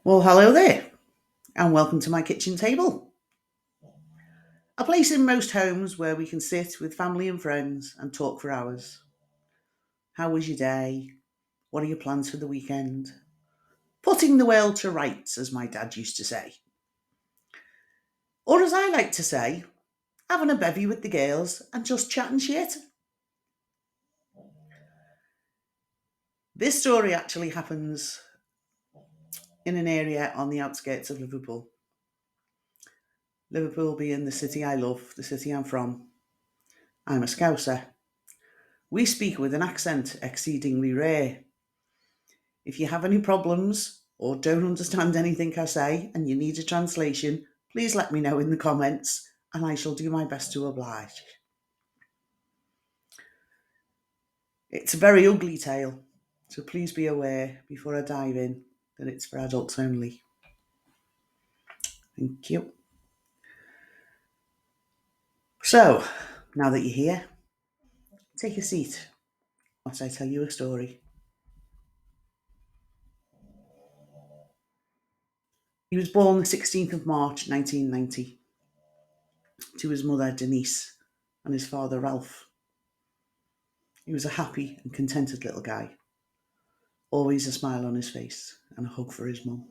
Well, hello there, and welcome to my kitchen table. A place in most homes where we can sit with family and friends and talk for hours. How was your day? What are your plans for the weekend? Putting the world to rights, as my dad used to say. Or as I like to say, having a bevy with the girls and just chatting shit. This story actually happens in an area on the outskirts of Liverpool. Liverpool being the city I love, the city I'm from. I'm a Scouser. We speak with an accent exceedingly rare. If you have any problems or don't understand anything I say and you need a translation, please let me know in the comments and I shall do my best to oblige. It's a very ugly tale, so please be aware before I dive in that it's for adults only. Thank you. So, now that you're here, take a seat whilst I tell you a story. He was born the 16th of March 1990 to his mother Denise and his father Ralph. He was a happy and contented little guy, always a smile on his face and a hug for his mum.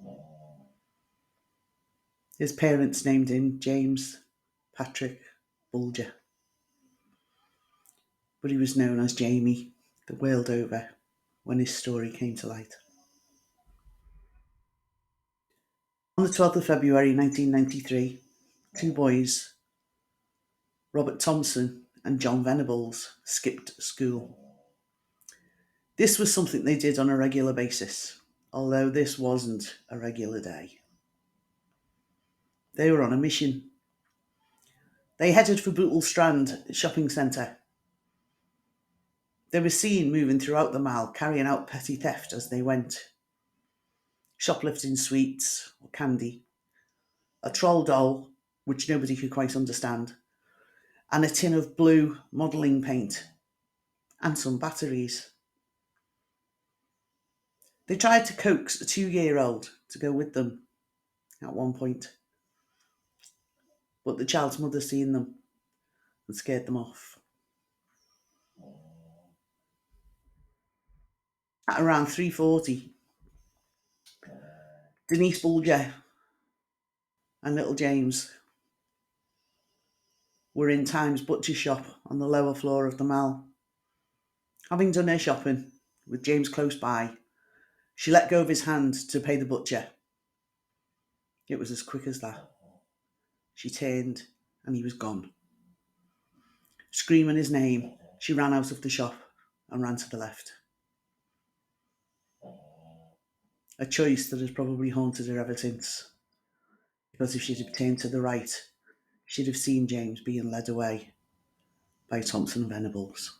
His parents named him James Patrick Bulger, but he was known as Jamie the world over when his story came to light. On the 12th of February 1993, two boys, Robert Thompson and Jon Venables, skipped school. This was something they did on a regular basis, although this wasn't a regular day. They were on a mission. They headed for Bootle Strand shopping centre. They were seen moving throughout the mall, carrying out petty theft as they went. Shoplifting sweets or candy, a troll doll, which nobody could quite understand, and a tin of blue modelling paint, and some batteries. They tried to coax a 2-year-old to go with them at one point, but the child's mother seen them and scared them off. At around 3:40, Denise Bulger and little James were in Time's butcher shop on the lower floor of the mall. Having done her shopping, with James close by, she let go of his hand to pay the butcher. It was as quick as that. She turned and he was gone. Screaming his name, she ran out of the shop and ran to the left. A choice that has probably haunted her ever since, because if she'd have turned to the right, she'd have seen James being led away by Thompson and Venables.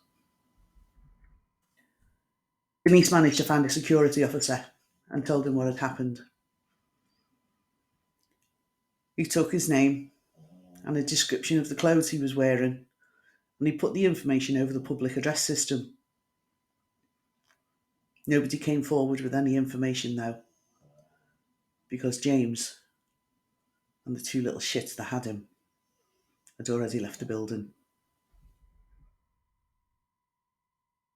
Denise managed to find a security officer and told him what had happened. He took his name and a description of the clothes he was wearing, and he put the information over the public address system. Nobody came forward with any information though, because James and the two little shits that had him had already left the building.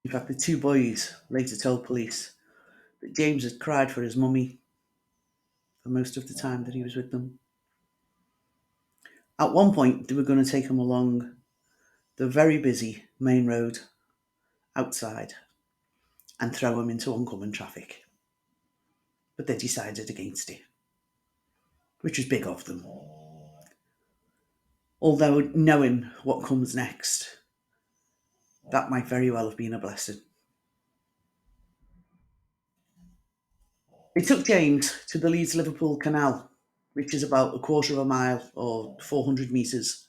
In fact, the two boys later told police that James had cried for his mummy for most of the time that he was with them. At one point, they were going to take him along the very busy main road outside and throw him into oncoming traffic. But they decided against it, which was big of them. Although knowing what comes next, that might very well have been a blessing. They took James to the Leeds Liverpool Canal, which is about a quarter of a mile or 400 metres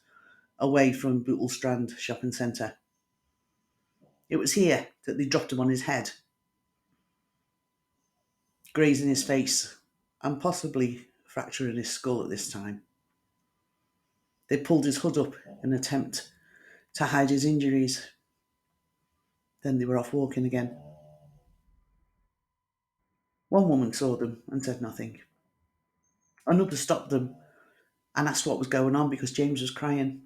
away from Bootle Strand shopping centre. It was here that they dropped him on his head, grazing his face and possibly fracturing his skull at this time. They pulled his hood up in an attempt to hide his injuries. Then they were off walking again. One woman saw them and said nothing. Another stopped them and asked what was going on because James was crying.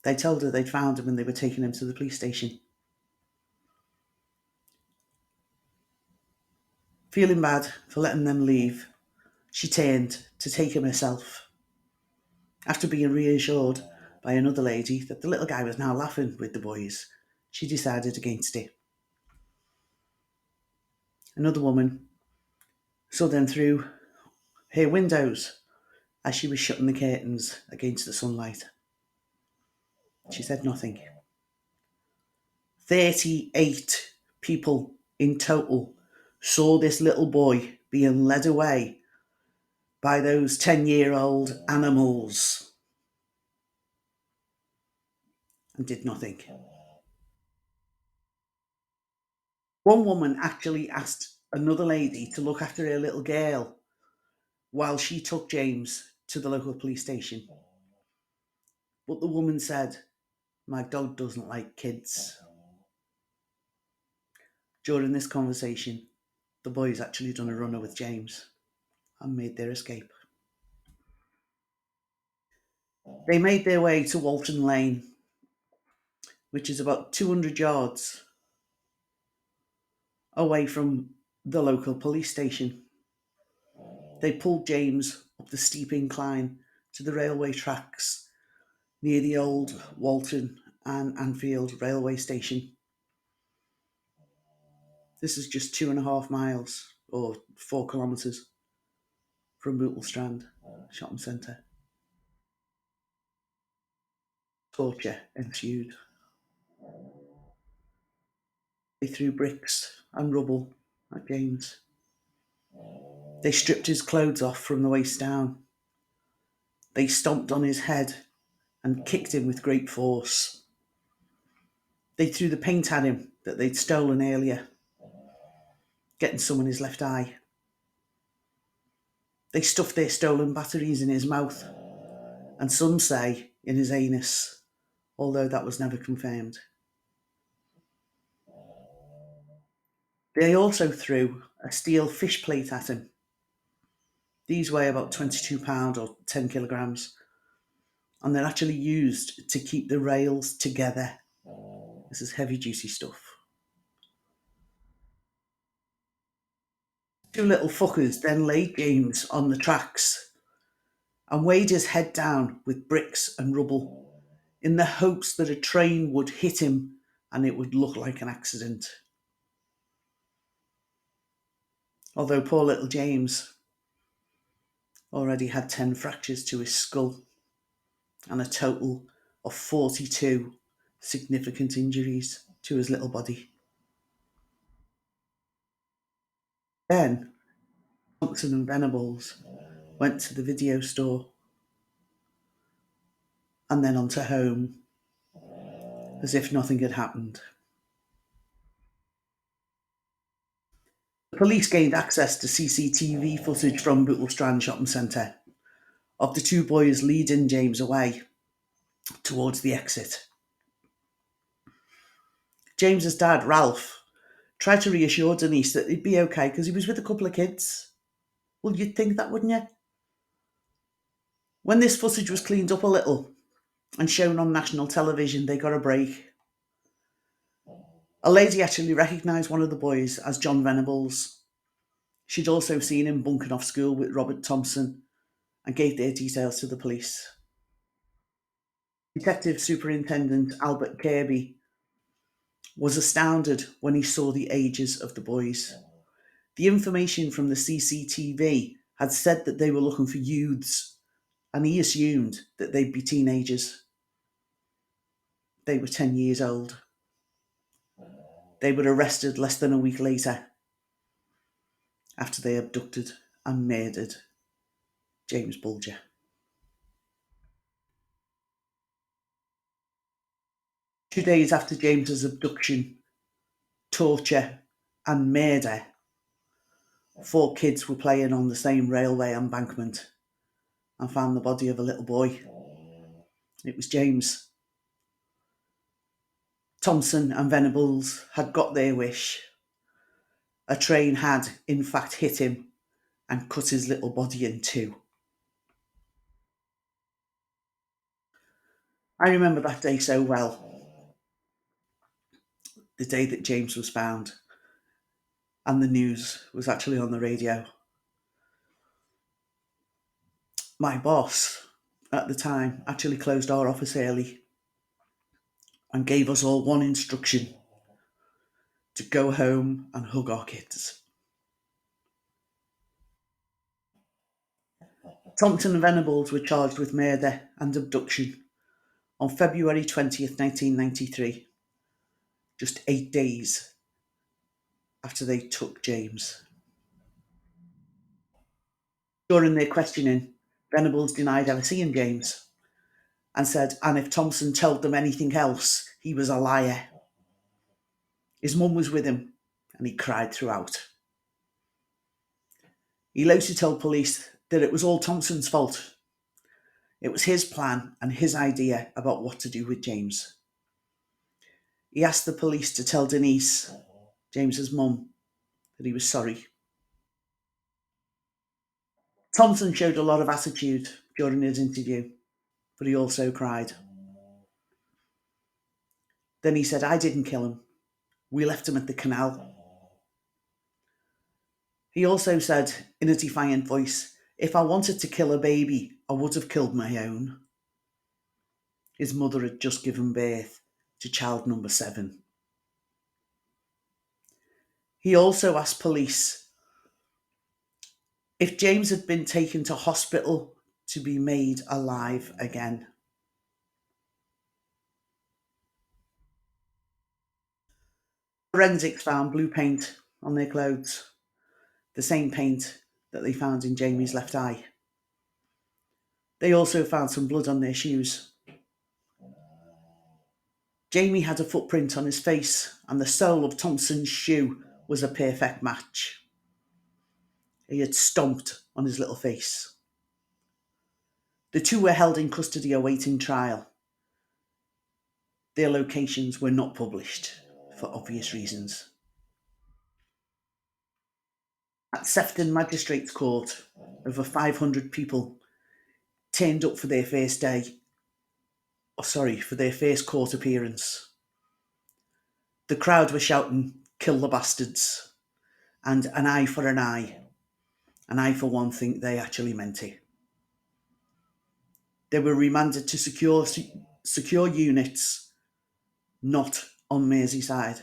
They told her they'd found him and they were taking him to the police station. Feeling bad for letting them leave, she turned to take him herself. After being reassured by another lady that the little guy was now laughing with the boys, she decided against it. Another woman saw them through her windows as she was shutting the curtains against the sunlight. She said nothing. 38 people in total saw this little boy being led away by those 10-year-old animals and did nothing. One woman actually asked another lady to look after her little girl while she took James to the local police station. But the woman said, "My dog doesn't like kids." During this conversation, the boys actually done a runner with James and made their escape. They made their way to Walton Lane, which is about 200 yards away from the local police station. They pulled James up the steep incline to the railway tracks near the old Walton and Anfield railway station. This is just 2.5 miles or 4 kilometres from Bootle Strand shopping centre. Torture ensued. They threw bricks and rubble at James. They stripped his clothes off from the waist down. They stomped on his head and kicked him with great force. They threw the paint at him that they'd stolen earlier, getting some in his left eye. They stuffed their stolen batteries in his mouth, and some say in his anus, although that was never confirmed. They also threw a steel fish plate at him. These weigh about £22 or 10 kilograms, and they're actually used to keep the rails together. This is heavy duty stuff. Two little fuckers then laid James on the tracks and weighed his head down with bricks and rubble in the hopes that a train would hit him and it would look like an accident. Although poor little James already had 10 fractures to his skull and a total of 42 significant injuries to his little body. Then Thompson and Venables went to the video store and then on to home as if nothing had happened. The police gained access to CCTV footage from Bootle Strand Shopping Centre of the two boys leading James away towards the exit. James's dad, Ralph, tried to reassure Denise that he'd be okay because he was with a couple of kids. Well, you'd think that, wouldn't you? When this footage was cleaned up a little and shown on national television, they got a break. A lady actually recognised one of the boys as Jon Venables. She'd also seen him bunking off school with Robert Thompson and gave their details to the police. Detective Superintendent Albert Kirkby was astounded when he saw the ages of the boys. The information from the CCTV had said that they were looking for youths, and he assumed that they'd be teenagers. They were 10 years old. They were arrested less than a week later after they abducted and murdered James Bulger. 2 days after James's abduction, torture and murder, 4 kids were playing on the same railway embankment and found the body of a little boy. It was James. Thompson and Venables had got their wish. A train had, in fact, hit him and cut his little body in two. I remember that day so well, the day that James was found, and the news was actually on the radio. My boss at the time actually closed our office early and gave us all one instruction: to go home and hug our kids. Thompson and Venables were charged with murder and abduction on February 20th, 1993, just 8 days after they took James. During their questioning, Venables denied ever seeing James and said, and if Thompson told them anything else, he was a liar. His mum was with him and he cried throughout. He later told police that it was all Thompson's fault. It was his plan and his idea about what to do with James. He asked the police to tell Denise, James's mum, that he was sorry. Thompson showed a lot of attitude during his interview, but he also cried. Then he said, I didn't kill him. We left him at the canal. He also said, in a defiant voice, if I wanted to kill a baby, I would have killed my own. His mother had just given birth to child number 7. He also asked police if James had been taken to hospital to be made alive again. Forensics found blue paint on their clothes, the same paint that they found in Jamie's left eye. They also found some blood on their shoes. Jamie had a footprint on his face, and the sole of Thompson's shoe was a perfect match. He had stomped on his little face. The two were held in custody awaiting trial. Their locations were not published for obvious reasons. At Sefton Magistrates Court, over 500 people turned up for their first court appearance. The crowd were shouting, kill the bastards, and an eye for an eye. An eye for one thing, they actually meant it. They were remanded to secure units, not on Merseyside,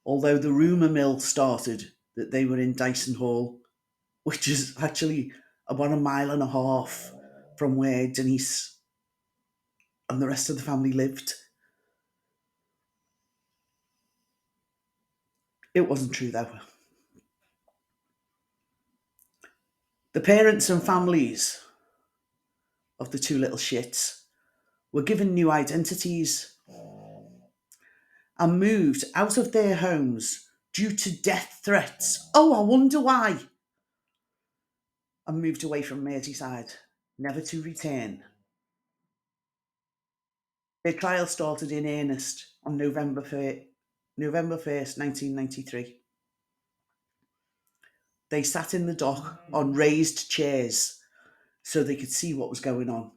although the rumour mill started that they were in Dyson Hall, which is actually about 1.5 miles from where Denise and the rest of the family lived. It wasn't true though. The parents and families of the two little shits were given new identities and moved out of their homes due to death threats. Oh, I wonder why. And moved away from Merseyside, never to return. Their trial started in earnest on November 1st, 1993. They sat in the dock on raised chairs so they could see what was going on.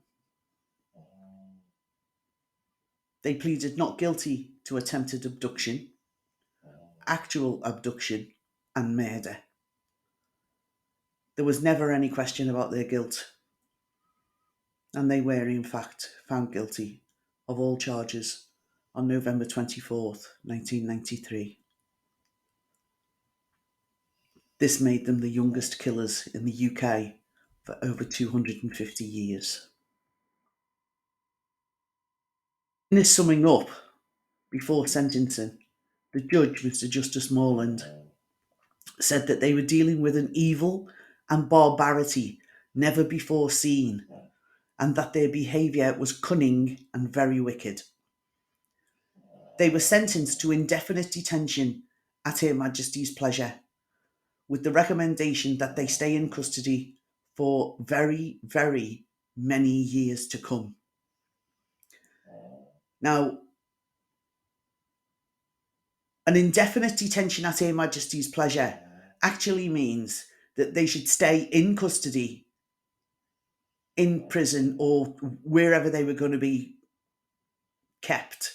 They pleaded not guilty to attempted abduction, actual abduction, and murder. There was never any question about their guilt, and they were in fact found guilty of all charges on November 24th, 1993. This made them the youngest killers in the UK for over 250 years. In this summing up, before sentencing, the judge, Mr. Justice Morland, said that they were dealing with an evil and barbarity never before seen, and that their behaviour was cunning and very wicked. They were sentenced to indefinite detention at Her Majesty's pleasure, with the recommendation that they stay in custody for very, very many years to come. Now, an indefinite detention at Her Majesty's pleasure actually means that they should stay in custody, in prison, or wherever they were going to be kept,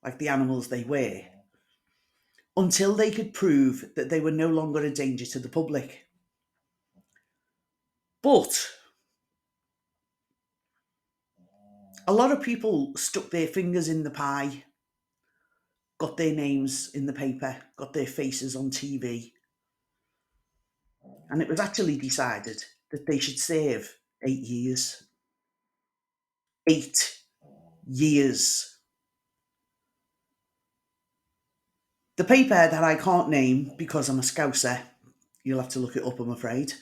like the animals they were, until they could prove that they were no longer a danger to the public. But a lot of people stuck their fingers in the pie, got their names in the paper, got their faces on TV, and it was actually decided that they should serve 8 years. 8 years. The paper that I can't name because I'm a Scouser, you'll have to look it up, I'm afraid,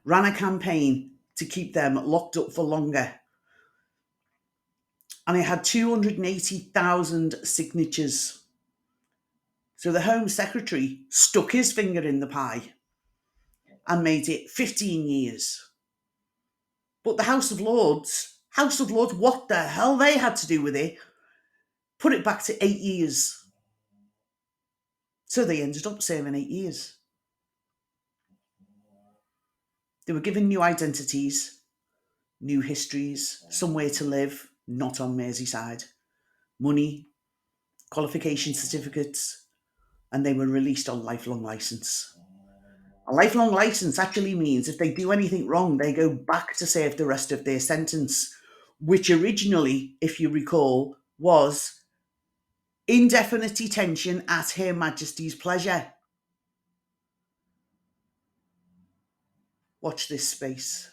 ran a campaign to keep them locked up for longer. And it had 280,000 signatures. So the Home Secretary stuck his finger in the pie and made it 15 years. But the House of Lords, what the hell they had to do with it, put it back to 8 years. So they ended up serving 8 years. They were given new identities, new histories, somewhere to live, not on Merseyside, money, qualification certificates, and they were released on lifelong licence. A lifelong licence actually means if they do anything wrong, they go back to serve the rest of their sentence, which originally, if you recall, was indefinite detention at Her Majesty's pleasure. Watch this space.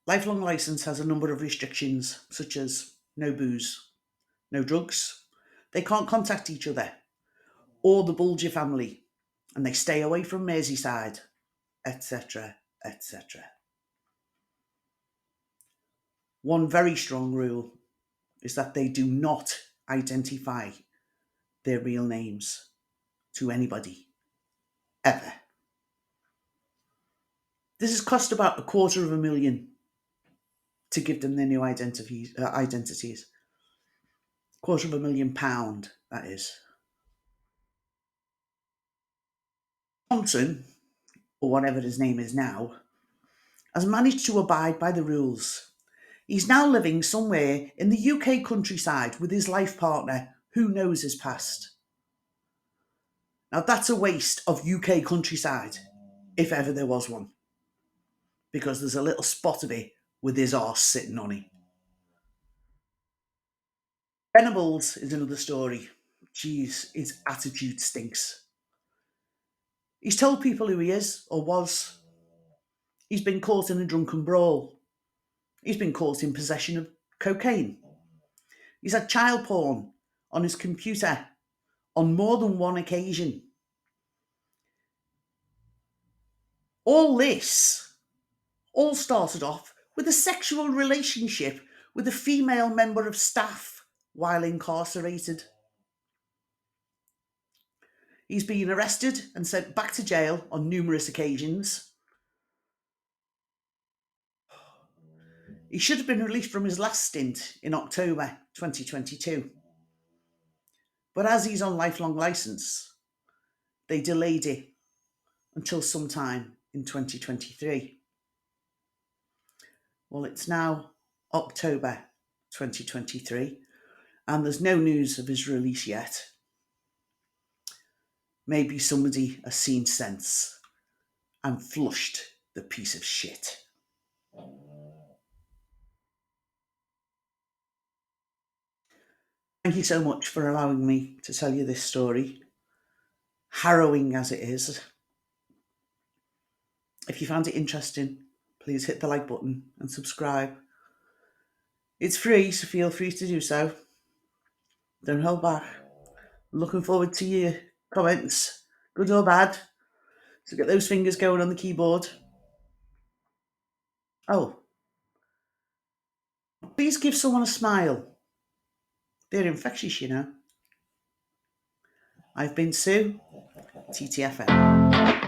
Lifelong licence has a number of restrictions, such as no booze, no drugs, they can't contact each other, or the Bulger family, and they stay away from Merseyside, etc., etc. One very strong rule is that they do not identify their real names to anybody, ever. This has cost about £250,000 to give them their new identities. £250,000, that is. Thompson, or whatever his name is now, has managed to abide by the rules. He's now living somewhere in the UK countryside with his life partner, who knows his past. Now that's a waste of UK countryside, if ever there was one, because there's a little spot of it with his arse sitting on it. Venables is another story. Jeez, his attitude stinks. He's told people who he is, or was. He's been caught in a drunken brawl. He's been caught in possession of cocaine. He's had child porn on his computer on more than one occasion. All this all started off with a sexual relationship with a female member of staff while incarcerated. He's been arrested and sent back to jail on numerous occasions. He should have been released from his last stint in October 2022. But as he's on lifelong licence, they delayed it until sometime in 2023. Well, it's now October 2023, and there's no news of his release yet. Maybe somebody has seen sense and flushed the piece of shit. Thank you so much for allowing me to tell you this story, harrowing as it is. If you found it interesting, please hit the like button and subscribe. It's free, so feel free to do so. Don't hold back. I'm looking forward to your comments, good or bad. So get those fingers going on the keyboard. Oh, please give someone a smile. They're infectious, you know. I've been Sue, TTFN.